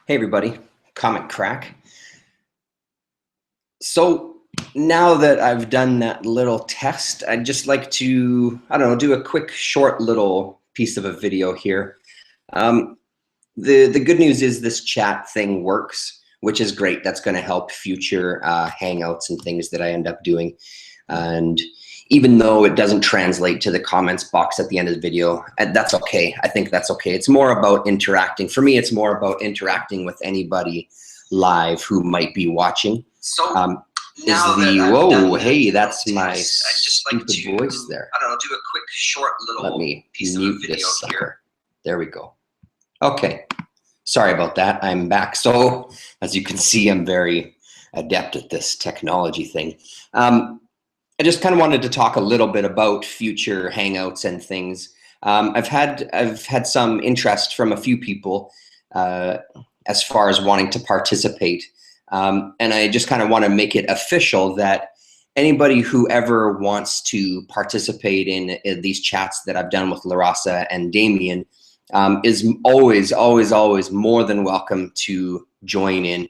Hey everybody, Comic Crack. So now that I've done that little test, I'd just like to, I don't know, do a quick short little piece of a video here. The good news is this chat thing works, which is great. That's going to help future Hangouts and things that I end up doing. And even though it doesn't translate to the comments box at the end of the video, that's okay. I think that's okay. It's more about interacting. For me, it's more about interacting with anybody live who might be watching. So whoa, hey, that's my stupid voice there. I don't know, do a quick short little Let me piece mute of video this sucker. Here. There we go. Okay, sorry about that. I'm back. So as you can see, I'm very adept at this technology thing. I just kind of wanted to talk a little bit about future Hangouts and things. I've had some interest from a few people as far as wanting to participate, and I just kind of want to make it official that anybody who ever wants to participate in these chats that I've done with Larasa and Damien is always more than welcome to join in.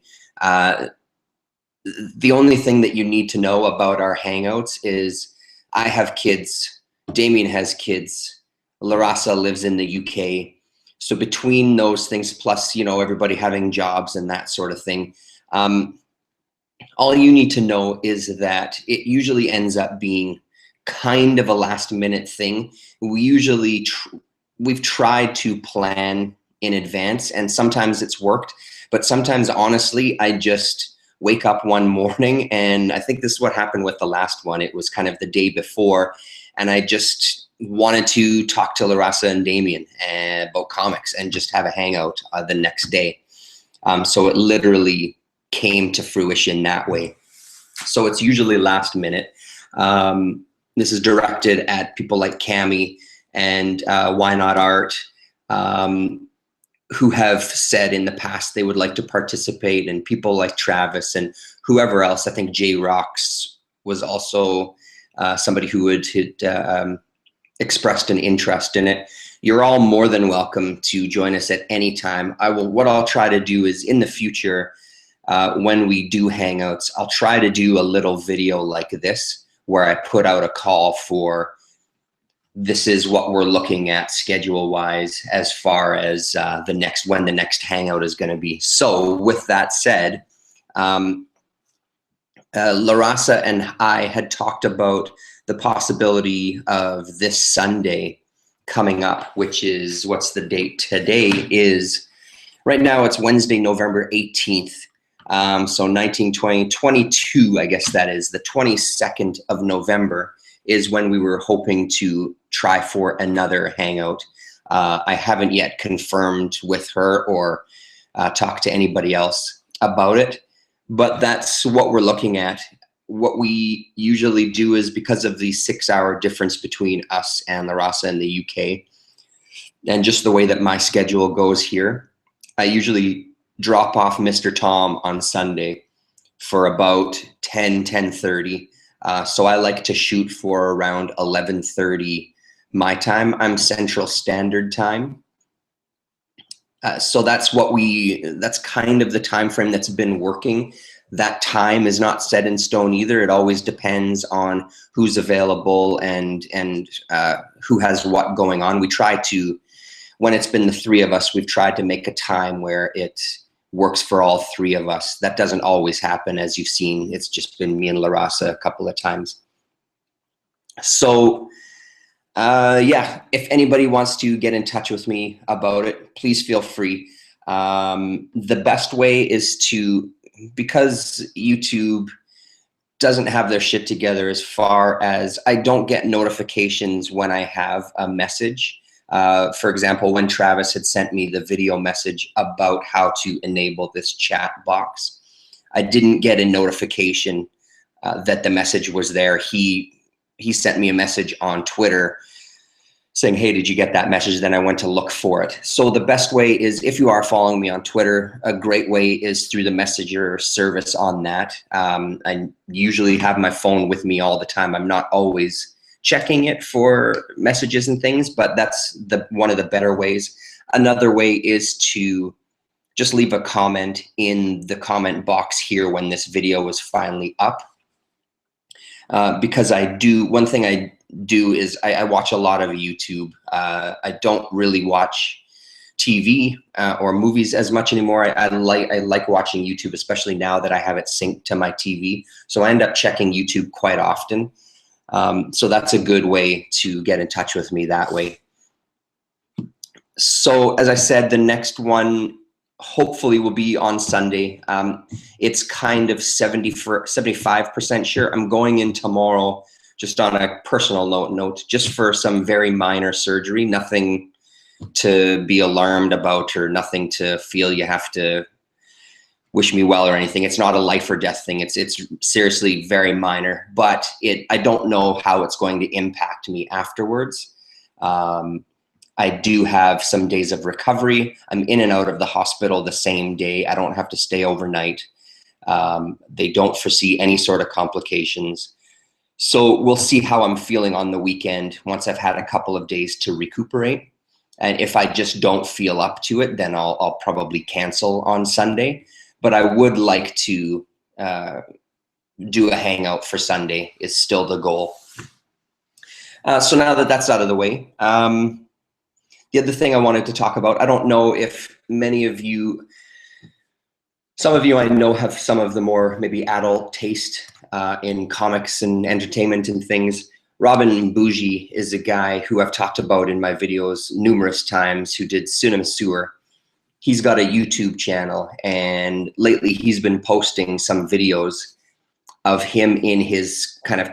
The only thing that you need to know about our Hangouts is I have kids, Damien has kids, Larasa lives in the UK. So between those things, plus, you know, everybody having jobs and that sort of thing, all you need to know is that it usually ends up being kind of a last minute thing. We've tried to plan in advance, and sometimes it's worked, but sometimes honestly, I just wake up one morning, and I think this is what happened with the last one. It was kind of the day before, and I just wanted to talk to Larasa and Damien about comics and just have a hangout the next day. So it literally came to fruition that way. So it's usually last minute. This is directed at people like Cami and Why Not Art, who have said in the past they would like to participate, and people like Travis and whoever else. I think J Rocks was also somebody who had expressed an interest in it. You're all more than welcome to join us at any time. What I'll try to do is in the future, when we do Hangouts, I'll try to do a little video like this where I put out a call for this is what we're looking at schedule wise as far as when the next Hangout is going to be. So with that said, Larasa and I had talked about the possibility of this Sunday coming up, which is, what's the date today is? Right now it's Wednesday, November 18th. So 19, 20, 22, I guess that is, the 22nd of November is when we were hoping to try for another Hangout. I haven't yet confirmed with her or talked to anybody else about it, but that's what we're looking at. What we usually do is, because of the 6-hour difference between us and Larasa in the UK, and just the way that my schedule goes here, I usually drop off Mr. Tom on Sunday for about 10:30. So I like to shoot for around 11:30 my time. I'm Central Standard Time. So that's kind of the time frame that's been working. That time is not set in stone either. It always depends on who's available and who has what going on. We try to, when it's been the three of us, we've tried to make a time where it works for all three of us. That doesn't always happen, as you've seen. It's just been me and Larasa a couple of times. So yeah, if anybody wants to get in touch with me about it, please feel free. The best way is to, because YouTube doesn't have their shit together as far as I don't get notifications when I have a message. For example, when Travis had sent me the video message about how to enable this chat box, I didn't get a notification that the message was there. He sent me a message on Twitter saying, hey, did you get that message? Then I went to look for it. So the best way is, if you are following me on Twitter, a great way is through the messenger service on that. I usually have my phone with me all the time. I'm not always checking it for messages and things, but that's one of the better ways. Another way is to just leave a comment in the comment box here when this video is finally up. Because one thing I do is I watch a lot of YouTube. I don't really watch TV or movies as much anymore. I like watching YouTube, especially now that I have it synced to my TV. So I end up checking YouTube quite often. So that's a good way to get in touch with me that way. So as I said, the next one hopefully will be on Sunday. It's kind of 75% sure. I'm going in tomorrow, just on a personal note, just for some very minor surgery, nothing to be alarmed about or nothing to feel you have to wish me well or anything. It's not a life or death thing. It's seriously very minor, but I don't know how it's going to impact me afterwards. I do have some days of recovery. I'm in and out of the hospital the same day. I don't have to stay overnight. They don't foresee any sort of complications. So we'll see how I'm feeling on the weekend once I've had a couple of days to recuperate. And if I just don't feel up to it, then I'll probably cancel on Sunday. But I would like to do a hangout for Sunday is still the goal. So now that that's out of the way, the other thing I wanted to talk about, I don't know if many of you, some of you I know have some of the more maybe adult taste in comics and entertainment and things. Bujji is a guy who I've talked about in my videos numerous times, who did Cinema Sewer. He's got a YouTube channel, and lately he's been posting some videos of him in his kind of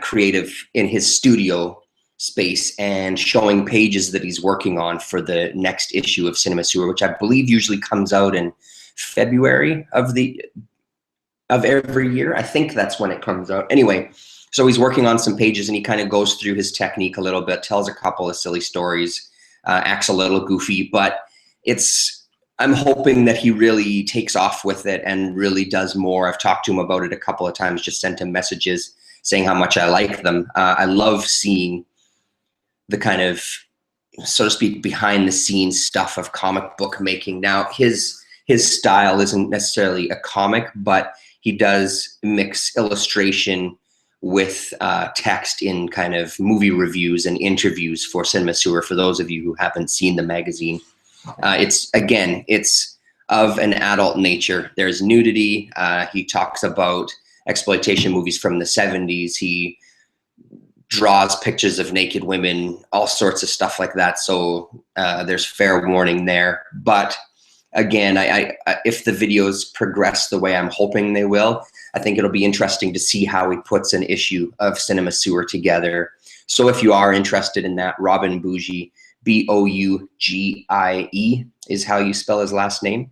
in his studio space and showing pages that he's working on for the next issue of Cinema Sewer, which I believe usually comes out in February of every year. I think that's when it comes out. Anyway, so he's working on some pages and he kind of goes through his technique a little bit, tells a couple of silly stories, acts a little goofy, but I'm hoping that he really takes off with it and really does more. I've talked to him about it a couple of times, just sent him messages saying how much I like them. I love seeing the kind of, so to speak, behind the scenes stuff of comic book making. Now, his style isn't necessarily a comic, but he does mix illustration with text in kind of movie reviews and interviews for Cinema Sewer, for those of you who haven't seen the magazine. It's of an adult nature. There's nudity. He talks about exploitation movies from the 70s. He draws pictures of naked women, all sorts of stuff like that. So there's fair warning there. But again, if the videos progress the way I'm hoping they will, I think it'll be interesting to see how he puts an issue of Cinema Sewer together. So if you are interested in that, Bujji, Bougie is how you spell his last name.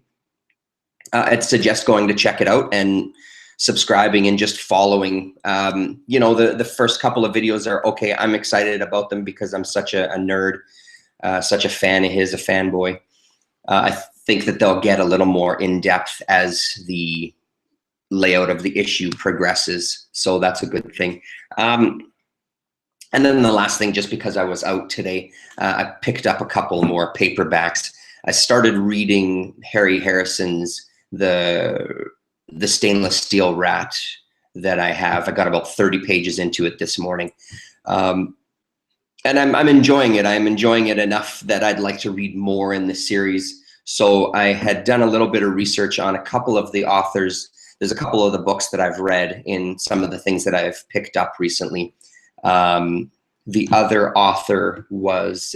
I'd suggest going to check it out and subscribing and just following. The first couple of videos are okay. I'm excited about them because I'm such a nerd, such a fan of his, a fanboy. I think that they'll get a little more in depth as the layout of the issue progresses. So that's a good thing. And then the last thing, just because I was out today, I picked up a couple more paperbacks. I started reading Harry Harrison's The Stainless Steel Rat that I have. I got about 30 pages into it this morning. And I'm enjoying it. I'm enjoying it enough that I'd like to read more in the series. So I had done a little bit of research on a couple of the authors. There's a couple of the books that I've read in some of the things that I've picked up recently. The other author was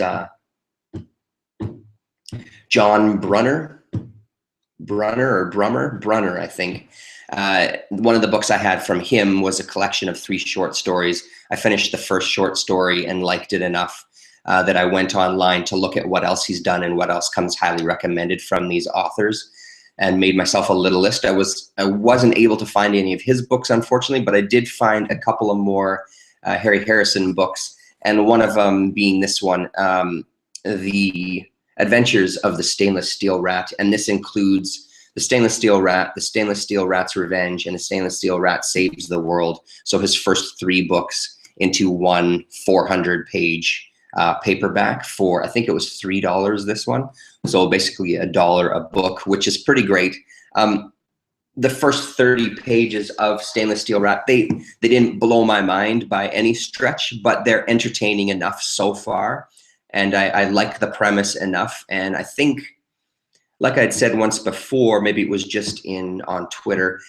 John Brunner, I think. One of the books I had from him was a collection of 3 short stories. I finished the first short story and liked it enough that I went online to look at what else he's done and what else comes highly recommended from these authors, and made myself a little list. I wasn't able to find any of his books, unfortunately, but I did find a couple of more Harry Harrison books, and one of them being this one, The Adventures of the Stainless Steel Rat, and this includes The Stainless Steel Rat, The Stainless Steel Rat's Revenge, and The Stainless Steel Rat Saves the World. So his first 3 books into one 400-page paperback for, I think it was $3 this one. So basically $1 a book, which is pretty great. The first 30 pages of Stainless Steel Rat, they didn't blow my mind by any stretch, but they're entertaining enough so far. And I like the premise enough. And I think, like I'd said once before, maybe it was just on Twitter,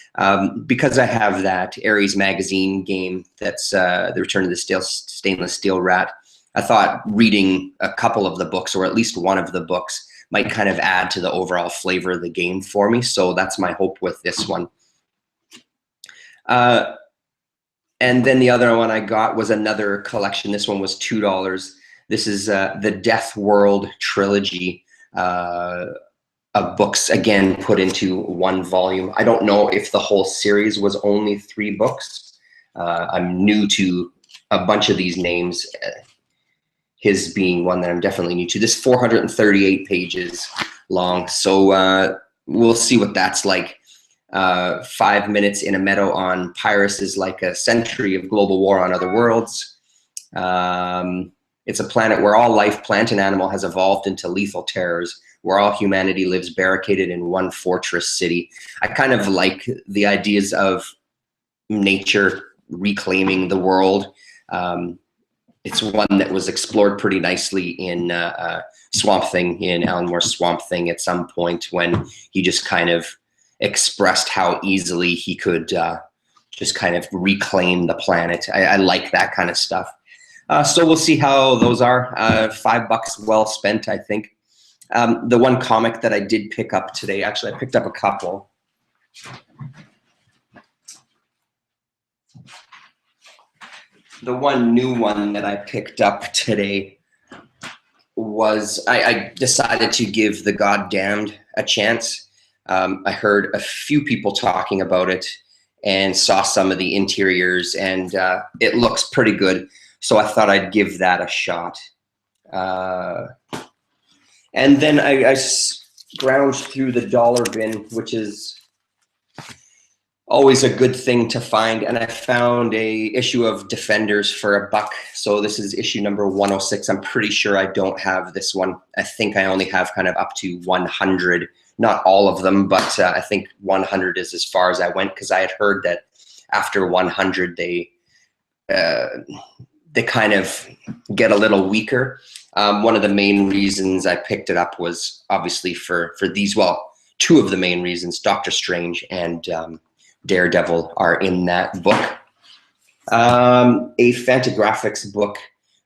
because I have that Ares magazine game that's The Return of the Stainless Steel Rat, I thought reading a couple of the books, or at least one of the books, might kind of add to the overall flavor of the game for me. So that's my hope with this one. And then the other one I got was another collection. This one was $2. This is the Deathworld trilogy of books, again, put into one volume. I don't know if the whole series was only 3 books. I'm new to a bunch of these names, his being one that I'm definitely new to. This 438 pages long, so we'll see what that's like. 5 minutes in a meadow on Pyrrhus is like a century of global war on other worlds. It's a planet where all life, plant and animal, has evolved into lethal terrors, where all humanity lives barricaded in one fortress city. I kind of like the ideas of nature reclaiming the world. It's one that was explored pretty nicely in Swamp Thing, in Alan Moore's Swamp Thing at some point, when he just kind of expressed how easily he could just kind of reclaim the planet. I like that kind of stuff. So we'll see how those are. $5 well spent, I think. The one comic that I did pick up today, actually I picked up a couple. The one new one that I picked up today was, I decided to give The Goddamned a chance. I heard a few people talking about it and saw some of the interiors, and it looks pretty good. So I thought I'd give that a shot. And then I scrounged through the dollar bin, which is always a good thing to find, and I found a issue of Defenders for $1. So this is issue number 106. I'm pretty sure I don't have this one. I think I only have kind of up to 100, not all of them, but I think 100 is as far as I went, because I had heard that after 100 they kind of get a little weaker. One of the main reasons I picked it up was obviously for these, well, 2 of the main reasons, Doctor Strange and Daredevil are in that book. A Fantagraphics book,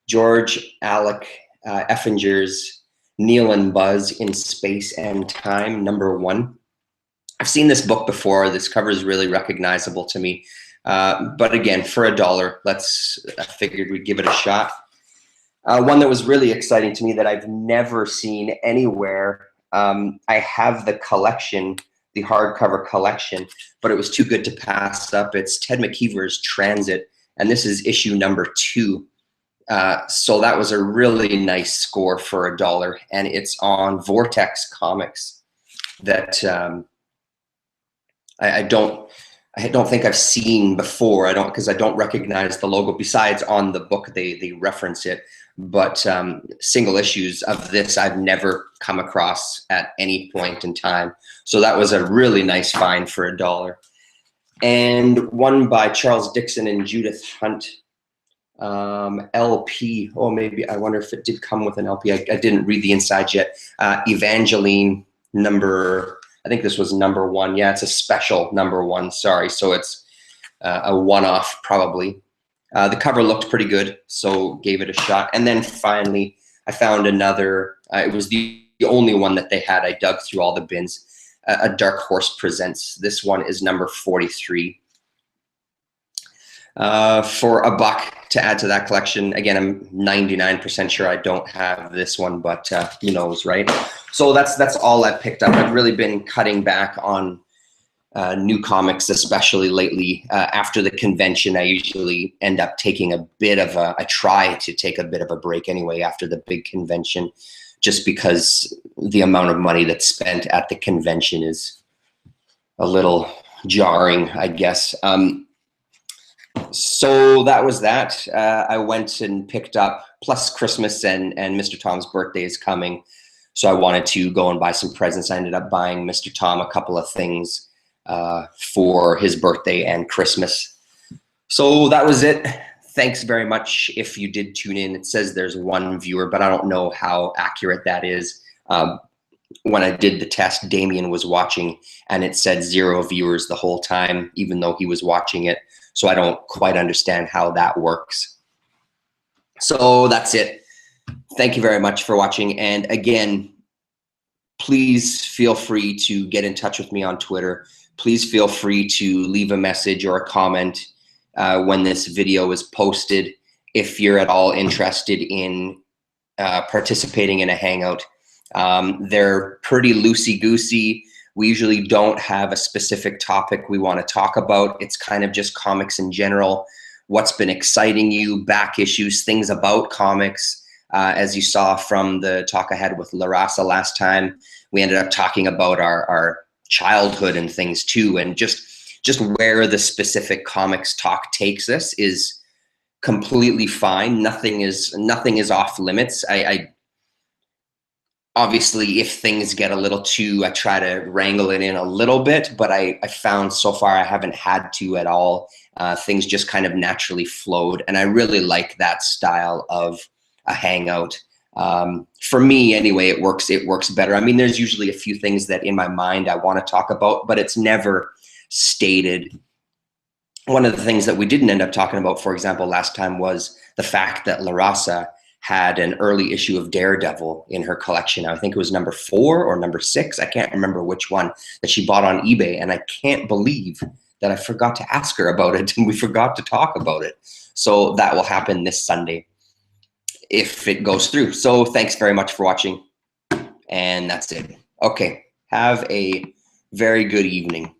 George Alec Effinger's Neil and Buzz in Space and Time, #1. I've seen this book before. This cover is really recognizable to me. But again, for $1, I figured we'd give it a shot. One that was really exciting to me that I've never seen anywhere. I have the collection, the hardcover collection, but it was too good to pass up. It's Ted McKeever's Transit, and this is issue number 2. So that was a really nice score for $1, and it's on Vortex Comics. That I don't think I've seen before. Because I don't recognize the logo. Besides, on the book they reference it, but single issues of this I've never come across at any point in time. So that was a really nice find for $1. And one by Charles Dixon and Judith Hunt, LP. Oh, maybe, I wonder if it did come with an LP. I didn't read the inside yet. Evangeline I think this was #1. Yeah, it's a special #1. Sorry. So it's a one-off probably. The cover looked pretty good, so gave it a shot. And then finally, I found another. It was the only one that they had. I dug through all the bins. A Dark Horse Presents. This one is number 43. For $1 to add to that collection. Again, I'm 99% sure I don't have this one, but who knows, right? So that's all I've picked up. I've really been cutting back on new comics, especially lately. After the convention, I usually end up taking a bit of I try to take a bit of a break anyway after the big convention, just because the amount of money that's spent at the convention is a little jarring, I guess. So that was that. I went and picked up, plus Christmas and Mr. Tom's birthday is coming. So I wanted to go and buy some presents. I ended up buying Mr. Tom a couple of things for his birthday and Christmas. So that was it. Thanks very much if you did tune in. It says there's one viewer, but I don't know how accurate that is. When I did the test, Damien was watching and it said 0 viewers the whole time, even though he was watching it. So I don't quite understand how that works. So that's it. Thank you very much for watching. And again, please feel free to get in touch with me on Twitter. Please feel free to leave a message or a comment when this video is posted. If you're at all interested in participating in a Hangout. They're pretty loosey-goosey. We usually don't have a specific topic we want to talk about. It's kind of just comics in general, what's been exciting you, back issues, things about comics. As you saw from the talk I had with Larasa last time, we ended up talking about our childhood and things too, and just where the specific comics talk takes us is completely fine. Nothing is off limits. I obviously, if things get a little too, I try to wrangle it in a little bit, but I found so far I haven't had to at all. Things just kind of naturally flowed, and I really like that style of a Hangout. For me, anyway, it works better. I mean, there's usually a few things that in my mind I want to talk about, but it's never stated. One of the things that we didn't end up talking about, for example, last time was the fact that Larasa had an early issue of Daredevil in her collection. I think it was number 4 or number 6. I can't remember which one that she bought on eBay. And I can't believe that I forgot to ask her about it and we forgot to talk about it. So that will happen this Sunday if it goes through. So thanks very much for watching. And that's it. Okay. Have a very good evening.